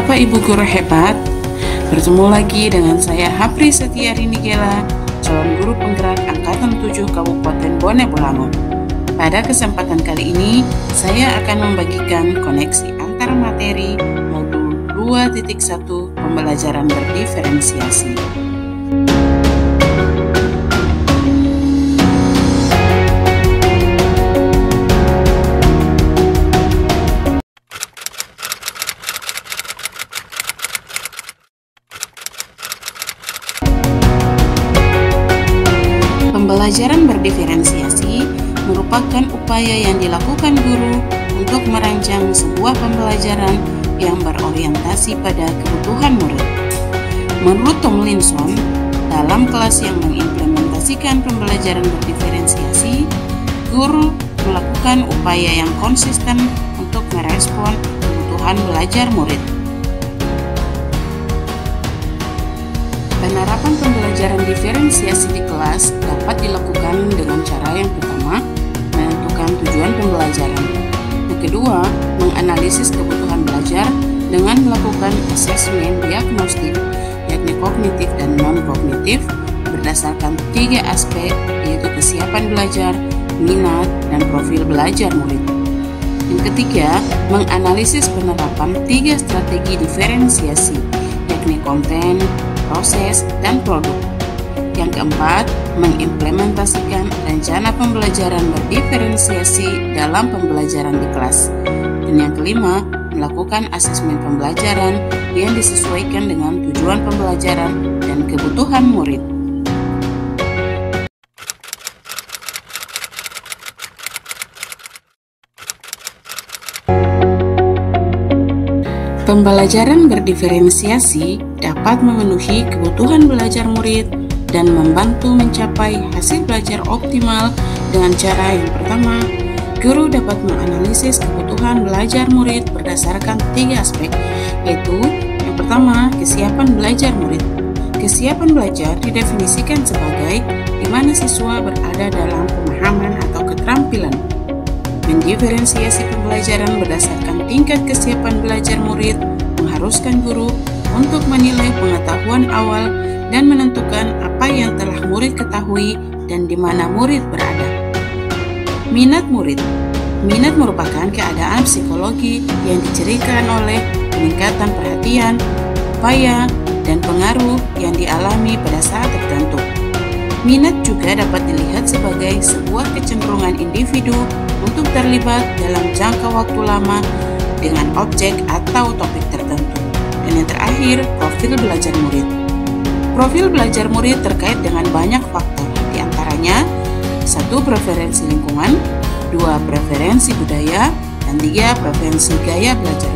Bapak Ibu guru hebat, bertemu lagi dengan saya Hapri Setiari Nigela, calon guru penggerak Angkatan 7 Kabupaten Bone Bolango. Pada kesempatan kali ini, saya akan membagikan koneksi antar materi modul 2.1 pembelajaran berdiferensiasi. Pembelajaran berdiferensiasi merupakan upaya yang dilakukan guru untuk merancang sebuah pembelajaran yang berorientasi pada kebutuhan murid. Menurut Tomlinson, dalam kelas yang mengimplementasikan pembelajaran berdiferensiasi, guru melakukan upaya yang konsisten untuk merespon kebutuhan belajar murid. Penerapan pembelajaran diferensiasi di kelas dapat dilakukan dengan cara yang pertama, menentukan tujuan pembelajaran. Yang kedua, menganalisis kebutuhan belajar dengan melakukan asesmen diagnostik, yakni kognitif dan non-kognitif, berdasarkan 3 aspek, yaitu kesiapan belajar, minat, dan profil belajar murid. Yang ketiga, menganalisis penerapan 3 strategi diferensiasi, yakni konten, proses, dan produk. Yang keempat, mengimplementasikan rencana pembelajaran berdiferensiasi dalam pembelajaran di kelas. Dan yang kelima, melakukan asesmen pembelajaran yang disesuaikan dengan tujuan pembelajaran dan kebutuhan murid. Pembelajaran berdiferensiasi dapat memenuhi kebutuhan belajar murid dan membantu mencapai hasil belajar optimal dengan cara yang pertama, guru dapat menganalisis kebutuhan belajar murid berdasarkan 3 aspek, yaitu yang pertama, kesiapan belajar murid. Kesiapan belajar didefinisikan sebagai di mana siswa berada dalam pemahaman atau keterampilan. Mendiferensiasi pembelajaran berdasarkan tingkat kesiapan belajar murid mengharuskan guru untuk menilai pengetahuan awal dan menentukan apa yang telah murid ketahui dan di mana murid berada. Minat murid. Minat merupakan keadaan psikologi yang dicirikan oleh peningkatan perhatian, upaya, dan pengaruh yang dialami pada saat tertentu. Minat juga dapat dilihat sebagai sebuah kecenderungan individu untuk terlibat dalam jangka waktu lama dengan objek atau topik tertentu. Dan yang terakhir, profil belajar murid. Profil belajar murid terkait dengan banyak faktor, diantaranya 1. Preferensi lingkungan, 2. Preferensi budaya, dan 3. Preferensi gaya belajar.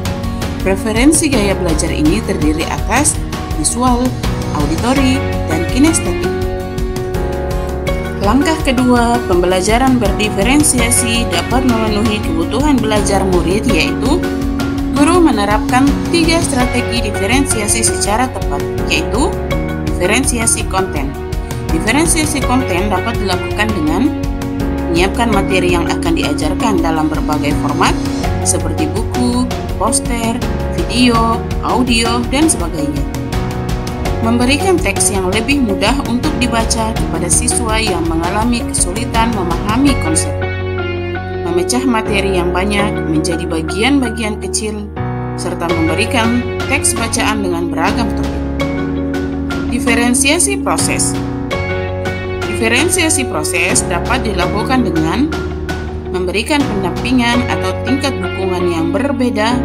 Preferensi gaya belajar ini terdiri atas visual, auditori, dan kinestetik. Langkah kedua, pembelajaran berdiferensiasi dapat memenuhi kebutuhan belajar murid, yaitu guru menerapkan 3 strategi diferensiasi secara tepat, yaitu diferensiasi konten. Diferensiasi konten dapat dilakukan dengan menyiapkan materi yang akan diajarkan dalam berbagai format, seperti buku, poster, video, audio, dan sebagainya. Memberikan teks yang lebih mudah untuk dibaca kepada siswa yang mengalami kesulitan memahami konsep. Memecah materi yang banyak menjadi bagian-bagian kecil, serta memberikan teks bacaan dengan beragam topik. Diferensiasi proses. Diferensiasi proses dapat dilakukan dengan memberikan pendampingan atau tingkat dukungan yang berbeda,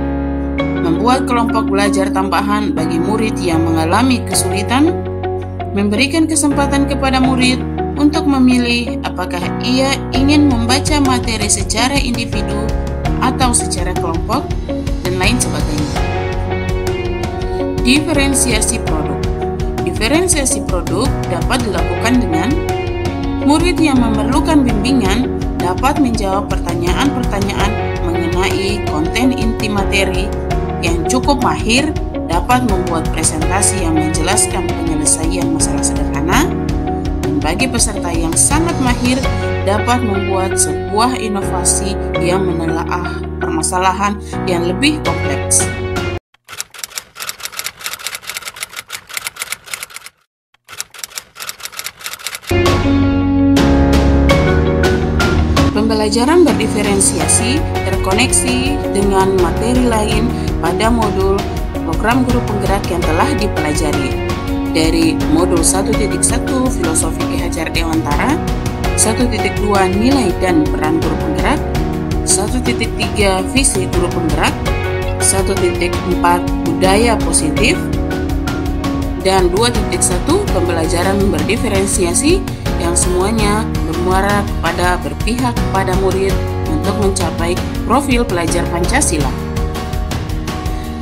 membuat kelompok belajar tambahan bagi murid yang mengalami kesulitan, memberikan kesempatan kepada murid untuk memilih apakah ia ingin membaca materi secara individu atau secara kelompok, dan lain sebagainya. Diferensiasi produk. Diferensiasi produk dapat dilakukan dengan murid yang memerlukan bimbingan dapat menjawab pertanyaan-pertanyaan mengenai konten inti materi, yang cukup mahir dapat membuat presentasi yang menjelaskan penyelesaian masalah sederhana, dan bagi peserta yang sangat mahir dapat membuat sebuah inovasi yang menelaah permasalahan yang lebih kompleks. Pembelajaran berdiferensiasi terkoneksi dengan materi lain pada modul program guru penggerak yang telah dipelajari. Dari modul 1.1 Filosofi Ki Hajar Dewantara, 1.2 Nilai dan Peran Guru Penggerak, 1.3 Visi Guru Penggerak, 1.4 Budaya Positif, dan 2.1 Pembelajaran berdiferensiasi yang semuanya bermuara pada berpihak pada murid untuk mencapai profil pelajar Pancasila.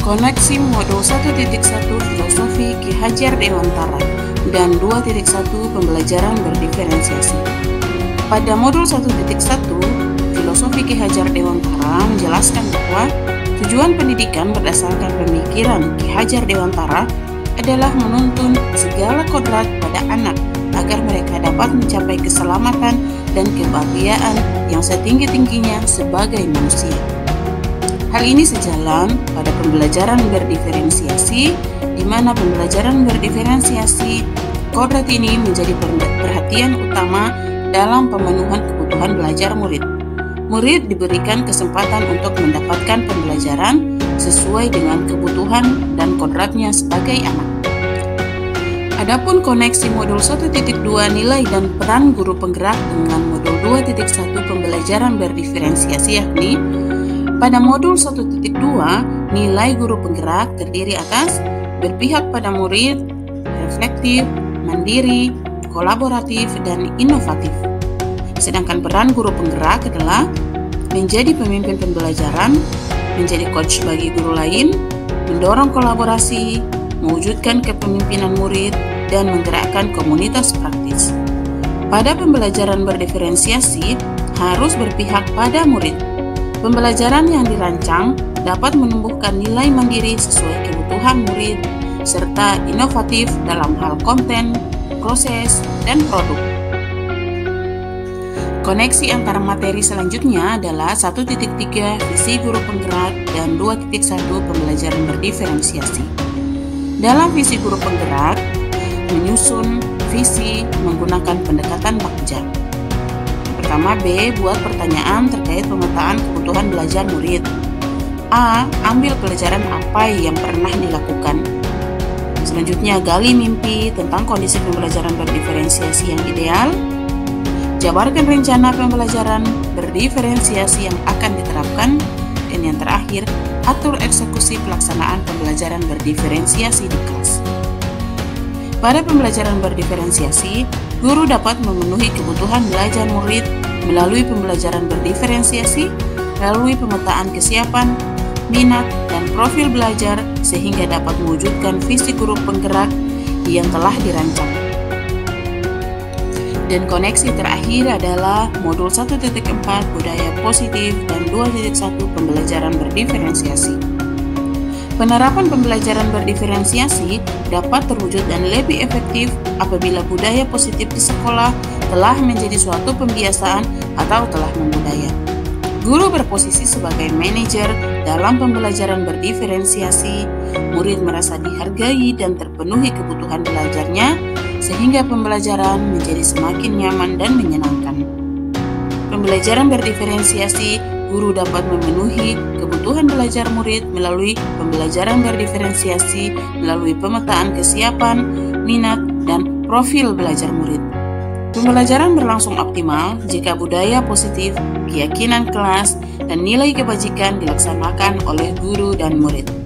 Koneksi modul 1.1 Filosofi Ki Hajar Dewantara dan 2.1 Pembelajaran berdiferensiasi. Pada modul 1.1 Filosofi Ki Hajar Dewantara menjelaskan bahwa tujuan pendidikan berdasarkan pemikiran Ki Hajar Dewantara adalah menuntun segala kodrat pada anak agar mereka dapat mencapai keselamatan dan kebahagiaan yang setinggi-tingginya sebagai manusia. Hal ini sejalan pada pembelajaran berdiferensiasi, di mana pembelajaran berdiferensiasi kodrat ini menjadi perhatian utama dalam pemenuhan kebutuhan belajar murid. Murid diberikan kesempatan untuk mendapatkan pembelajaran sesuai dengan kebutuhan dan kodratnya sebagai anak. Adapun koneksi modul 1.2 Nilai dan Peran Guru Penggerak dengan modul 2.1 Pembelajaran berdiferensiasi, yakni pada modul 1.2 Nilai Guru Penggerak terdiri atas berpihak pada murid, reflektif, mandiri, kolaboratif, dan inovatif. Sedangkan peran guru penggerak adalah menjadi pemimpin pembelajaran, menjadi coach bagi guru lain, mendorong kolaborasi, mewujudkan kepemimpinan murid, dan menggerakkan komunitas praktis. Pada pembelajaran berdiferensiasi harus berpihak pada murid. Pembelajaran yang dirancang dapat menumbuhkan nilai mandiri sesuai kebutuhan murid, serta inovatif dalam hal konten, proses, dan produk. Koneksi antara materi selanjutnya adalah 1.3 Visi Guru Penggerak dan 2.1 Pembelajaran berdiferensiasi. Dalam visi guru penggerak, menyusun visi menggunakan pendekatan bakja. Pertama, B. Buat pertanyaan terkait pemetaan kebutuhan belajar murid. A. Ambil pelajaran apa yang pernah dilakukan. Selanjutnya, gali mimpi tentang kondisi pembelajaran berdiferensiasi yang ideal. Jabarkan rencana pembelajaran berdiferensiasi yang akan diterapkan. Dan yang terakhir, atur eksekusi pelaksanaan pembelajaran berdiferensiasi di kelas. Pada pembelajaran berdiferensiasi, guru dapat memenuhi kebutuhan belajar murid melalui pembelajaran berdiferensiasi, melalui pemetaan kesiapan, minat, dan profil belajar sehingga dapat mewujudkan visi guru penggerak yang telah dirancang. Dan koneksi terakhir adalah modul 1.4 Budaya Positif dan 2.1 Pembelajaran berdiferensiasi. Penerapan pembelajaran berdiferensiasi dapat terwujud dan lebih efektif apabila budaya positif di sekolah telah menjadi suatu pembiasaan atau telah membudaya. Guru berposisi sebagai manajer dalam pembelajaran berdiferensiasi, murid merasa dihargai dan terpenuhi kebutuhan belajarnya, sehingga pembelajaran menjadi semakin nyaman dan menyenangkan. Pembelajaran berdiferensiasi, guru dapat memenuhi kebutuhan belajar murid melalui pembelajaran berdiferensiasi, melalui pemetaan kesiapan, minat, dan profil belajar murid. Pembelajaran berlangsung optimal jika budaya positif, keyakinan kelas, dan nilai kebajikan dilaksanakan oleh guru dan murid.